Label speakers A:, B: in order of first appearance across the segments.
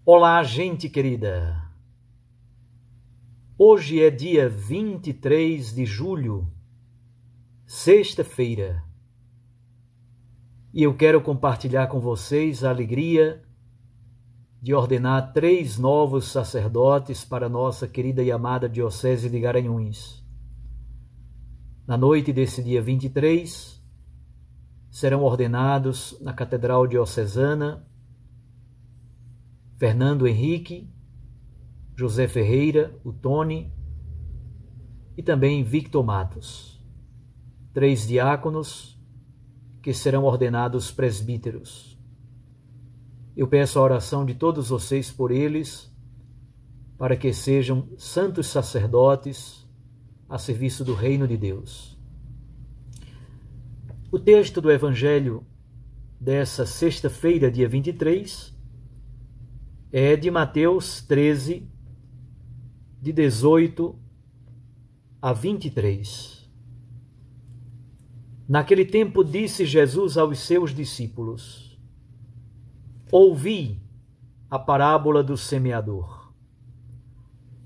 A: Olá, gente querida! Hoje é dia 23 de julho, sexta-feira, e eu quero compartilhar com vocês a alegria de ordenar 3 novos sacerdotes para nossa querida e amada Diocese de Garanhuns. Na noite desse dia 23, serão ordenados na Catedral Diocesana Fernando Henrique, José Ferreira, o Tony e também Victor Matos, 3 diáconos que serão ordenados presbíteros. Eu peço a oração de todos vocês por eles, para que sejam santos sacerdotes a serviço do reino de Deus. O texto do Evangelho dessa sexta-feira, dia 23, é de Mateus 13, de 18 a 23. Naquele tempo disse Jesus aos seus discípulos: Ouvi a parábola do semeador.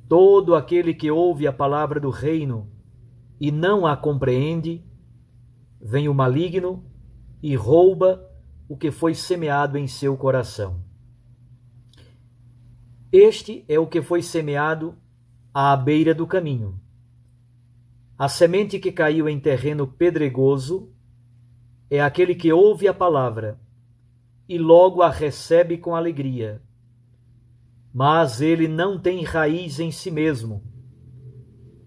A: Todo aquele que ouve a palavra do reino e não a compreende, vem o maligno e rouba o que foi semeado em seu coração. Este é o que foi semeado à beira do caminho. A semente que caiu em terreno pedregoso é aquele que ouve a palavra e logo a recebe com alegria. Mas ele não tem raiz em si mesmo.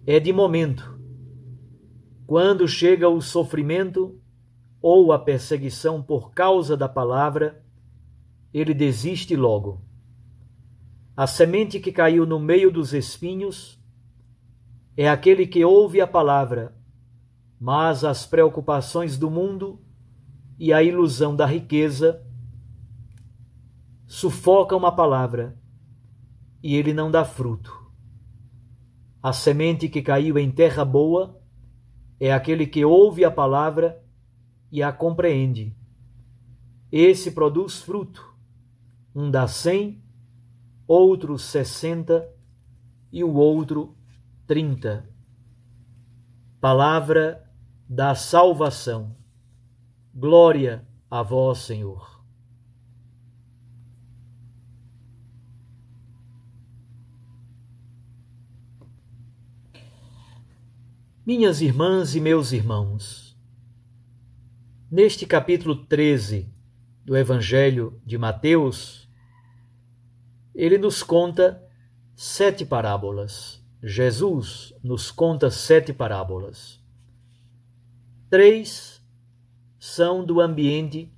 A: É de momento. Quando chega o sofrimento ou a perseguição por causa da palavra, ele desiste logo. A semente que caiu no meio dos espinhos é aquele que ouve a palavra, mas as preocupações do mundo e a ilusão da riqueza sufocam a palavra e ele não dá fruto. A semente que caiu em terra boa é aquele que ouve a palavra e a compreende. Esse produz fruto. Um dá 100, outro 60 e o outro 30. Palavra da salvação. Glória a vós, Senhor. Minhas irmãs e meus irmãos, neste capítulo 13 do Evangelho de Mateus, ele nos conta 7 parábolas. Jesus nos conta 7 parábolas. 3 são do ambiente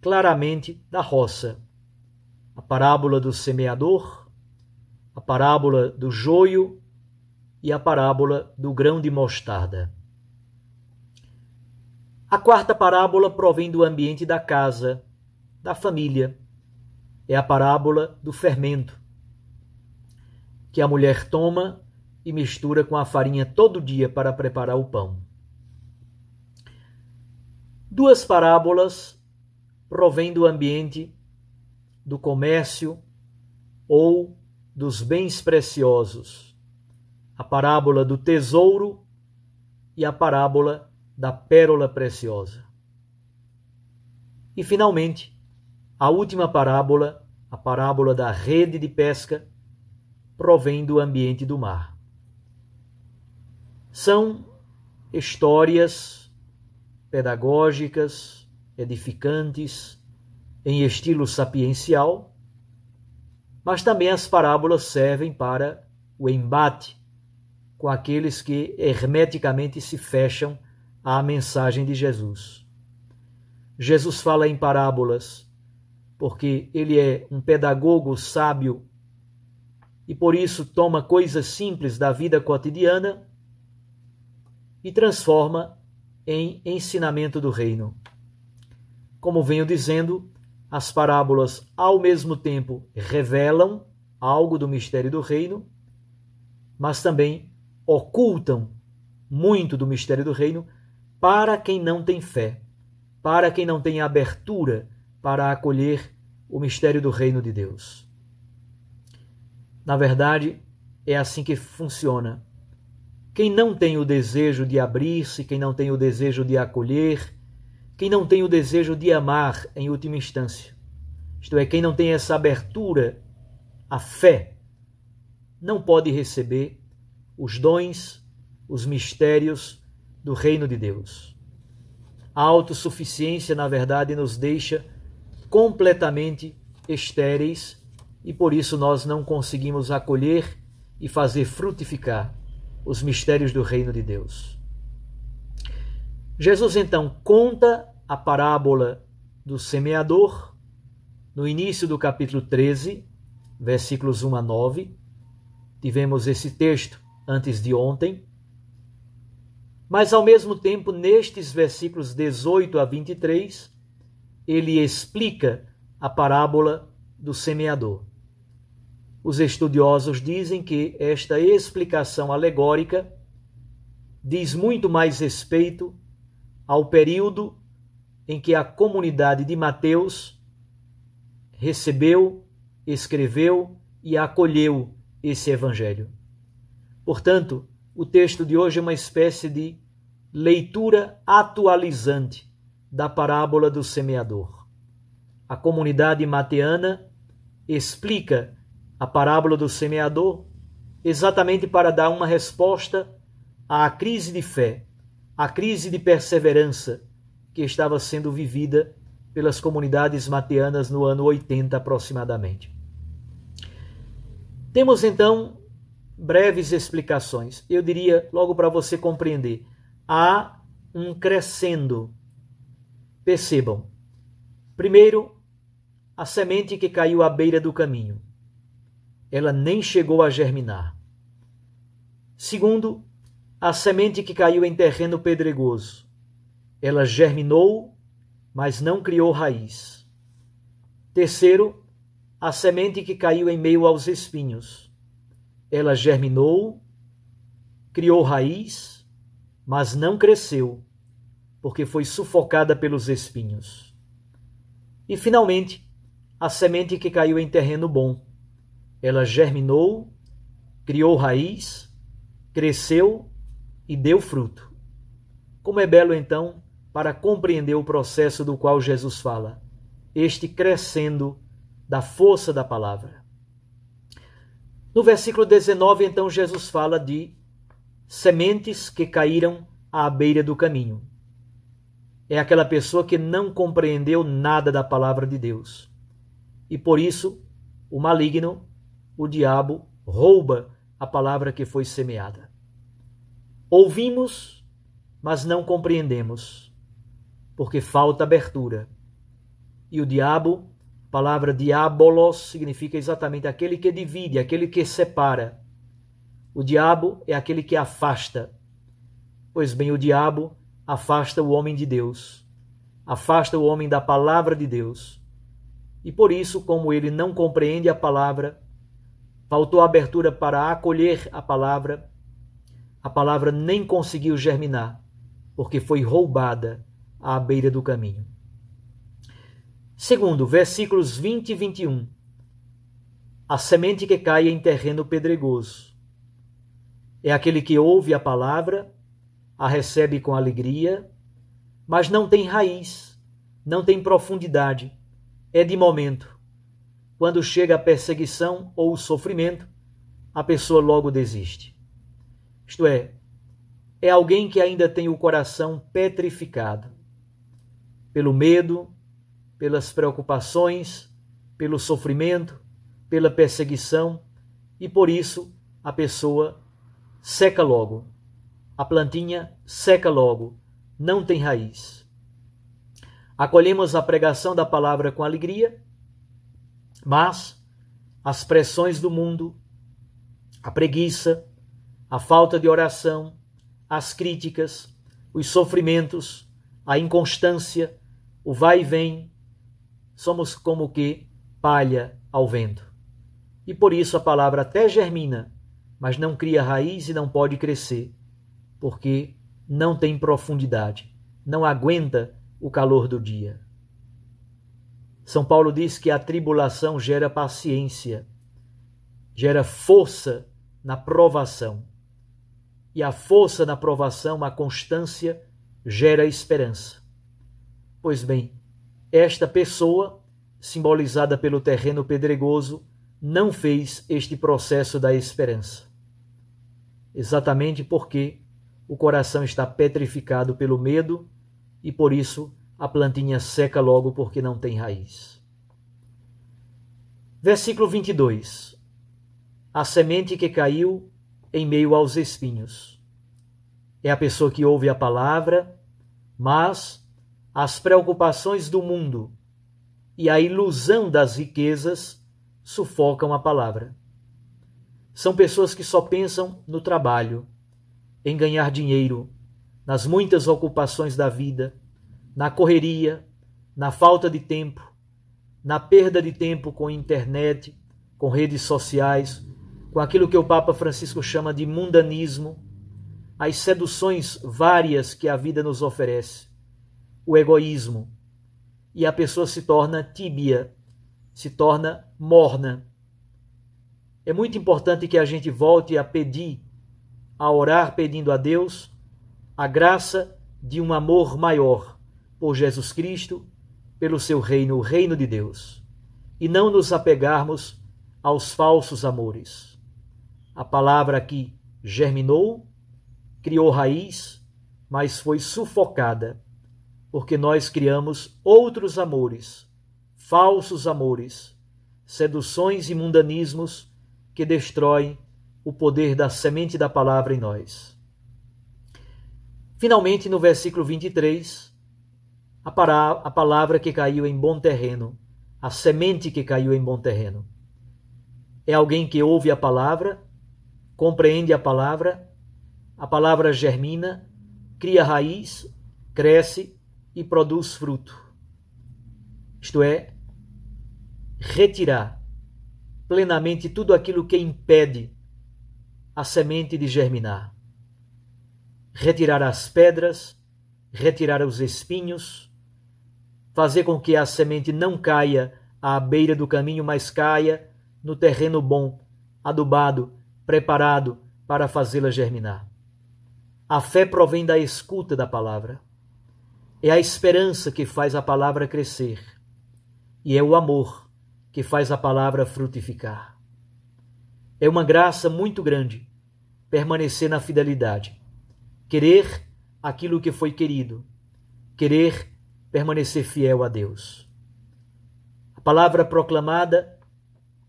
A: claramente da roça. A parábola do semeador, a parábola do joio e a parábola do grão de mostarda. A 4ª parábola provém do ambiente da casa, da família. É a parábola do fermento, que a mulher toma e mistura com a farinha todo dia para preparar o pão. 2 parábolas provêm do ambiente do comércio ou dos bens preciosos. A parábola do tesouro e a parábola da pérola preciosa. E, finalmente, a última parábola, a parábola da rede de pesca, provém do ambiente do mar. São histórias pedagógicas, edificantes, em estilo sapiencial, mas também as parábolas servem para o embate com aqueles que hermeticamente se fecham à mensagem de Jesus. Jesus fala em parábolas porque ele é um pedagogo sábio e por isso toma coisas simples da vida cotidiana e transforma em ensinamento do reino. Como venho dizendo, as parábolas ao mesmo tempo revelam algo do mistério do reino, mas também ocultam muito do mistério do reino para quem não tem fé, para quem não tem abertura para acolher o mistério do reino de Deus. Na verdade, é assim que funciona. Quem não tem o desejo de abrir-se, quem não tem o desejo de acolher, quem não tem o desejo de amar em última instância, isto é, quem não tem essa abertura à fé, não pode receber os dons, os mistérios do reino de Deus. A autossuficiência, na verdade, nos deixa completamente estéreis e por isso nós não conseguimos acolher e fazer frutificar os mistérios do reino de Deus. Jesus então conta a parábola do semeador no início do capítulo 13, versículos 1 a 9. Tivemos esse texto antes de ontem. Mas, ao mesmo tempo, nestes versículos 18 a 23, ele explica a parábola do semeador. Os estudiosos dizem que esta explicação alegórica diz muito mais respeito ao período em que a comunidade de Mateus recebeu, escreveu e acolheu esse evangelho. Portanto, o texto de hoje é uma espécie de leitura atualizante da parábola do semeador. A comunidade mateana explica a parábola do semeador exatamente para dar uma resposta à crise de fé, à crise de perseverança que estava sendo vivida pelas comunidades mateanas no ano 80 aproximadamente. Temos então breves explicações. Eu diria, logo para você compreender, há um crescendo. Percebam. Primeiro, a semente que caiu à beira do caminho. Ela nem chegou a germinar. Segundo, a semente que caiu em terreno pedregoso. Ela germinou, mas não criou raiz. Terceiro, a semente que caiu em meio aos espinhos. Ela germinou, criou raiz, mas não cresceu, porque foi sufocada pelos espinhos. E, finalmente, a semente que caiu em terreno bom. Ela germinou, criou raiz, cresceu e deu fruto. Como é belo, então, para compreender o processo do qual Jesus fala, este crescendo da força da palavra. No versículo 19, então, Jesus fala de sementes que caíram à beira do caminho. É aquela pessoa que não compreendeu nada da palavra de Deus. E por isso, o maligno, o diabo, rouba a palavra que foi semeada. Ouvimos, mas não compreendemos, porque falta abertura. E o diabo, a palavra diabolos, significa exatamente aquele que divide, aquele que separa. O diabo é aquele que afasta. Pois bem, o diabo afasta o homem de Deus, afasta o homem da palavra de Deus. E por isso, como ele não compreende a palavra, faltou abertura para acolher a palavra nem conseguiu germinar, porque foi roubada à beira do caminho. Segundo, versículos 20 e 21. A semente que cai em terreno pedregoso é aquele que ouve a palavra, a recebe com alegria, mas não tem raiz, não tem profundidade, é de momento. Quando chega a perseguição ou o sofrimento, a pessoa logo desiste. Isto é alguém que ainda tem o coração petrificado pelo medo, pelas preocupações, pelo sofrimento, pela perseguição, e por isso a pessoa seca logo. A plantinha seca logo, não tem raiz. Acolhemos a pregação da palavra com alegria, mas as pressões do mundo, a preguiça, a falta de oração, as críticas, os sofrimentos, a inconstância, o vai e vem, somos como que palha ao vento. E por isso a palavra até germina, mas não cria raiz e não pode crescer, porque não tem profundidade, não aguenta o calor do dia. São Paulo diz que a tribulação gera paciência, gera força na provação. E a força na provação, a constância, gera esperança. Pois bem, esta pessoa, simbolizada pelo terreno pedregoso, não fez este processo da esperança. Exatamente porque o coração está petrificado pelo medo e por isso a plantinha seca logo porque não tem raiz. Versículo 22. A semente que caiu em meio aos espinhos. É a pessoa que ouve a palavra, mas as preocupações do mundo e a ilusão das riquezas sufocam a palavra. São pessoas que só pensam no trabalho, em ganhar dinheiro, nas muitas ocupações da vida, na correria, na falta de tempo, na perda de tempo com internet, com redes sociais, com aquilo que o Papa Francisco chama de mundanismo, as seduções várias que a vida nos oferece, o egoísmo, e a pessoa se torna tíbia, se torna morna. É muito importante que a gente volte a pedir, a orar pedindo a Deus a graça de um amor maior por Jesus Cristo, pelo seu reino, o reino de Deus, e não nos apegarmos aos falsos amores. A palavra aqui germinou, criou raiz, mas foi sufocada, porque nós criamos outros amores, falsos amores, seduções e mundanismos que destroem o poder da semente da palavra em nós. Finalmente, no versículo 23, a palavra que caiu em bom terreno, a semente que caiu em bom terreno. É alguém que ouve a palavra, compreende a palavra germina, cria raiz, cresce e produz fruto. Isto é, retirar plenamente tudo aquilo que impede a semente de germinar. Retirar as pedras, retirar os espinhos, fazer com que a semente não caia à beira do caminho, mas caia no terreno bom, adubado, preparado para fazê-la germinar. A fé provém da escuta da palavra. É a esperança que faz a palavra crescer. E é o amor que faz a palavra frutificar. É uma graça muito grande permanecer na fidelidade. Querer aquilo que foi querido. Querer permanecer fiel a Deus. A palavra proclamada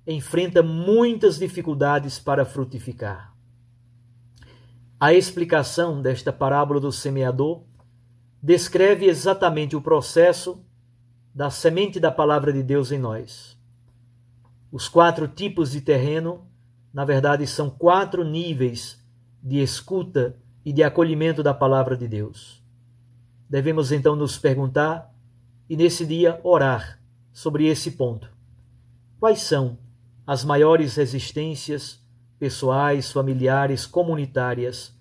A: enfrenta muitas dificuldades para frutificar. A explicação desta parábola do semeador descreve exatamente o processo da semente da palavra de Deus em nós. Os 4 tipos de terreno, na verdade, são 4 níveis de escuta e de acolhimento da palavra de Deus. Devemos então nos perguntar e nesse dia orar sobre esse ponto. Quais são as maiores resistências pessoais, familiares, comunitárias,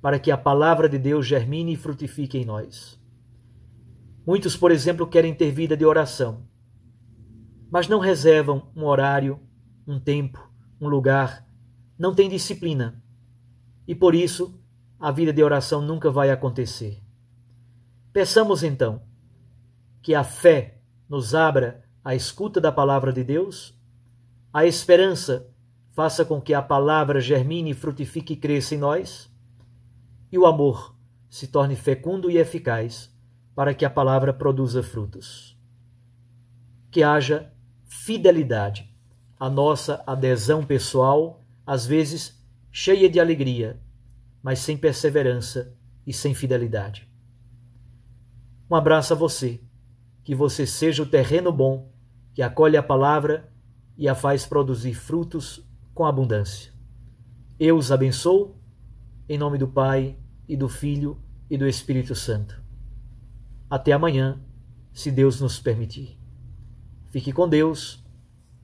A: para que a palavra de Deus germine e frutifique em nós? Muitos, por exemplo, querem ter vida de oração, mas não reservam um horário, um tempo, um lugar, não têm disciplina. E por isso, a vida de oração nunca vai acontecer. Peçamos então que a fé nos abra à escuta da palavra de Deus, a esperança faça com que a palavra germine, frutifique e cresça em nós, e o amor se torne fecundo e eficaz para que a palavra produza frutos. Que haja fidelidade à nossa adesão pessoal, às vezes cheia de alegria, mas sem perseverança e sem fidelidade. Um abraço a você, que você seja o terreno bom que acolhe a palavra e a faz produzir frutos com abundância. Eu os abençoo, em nome do Pai, e do Filho, e do Espírito Santo. Até amanhã, se Deus nos permitir. Fique com Deus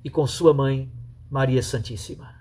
A: e com sua mãe, Maria Santíssima.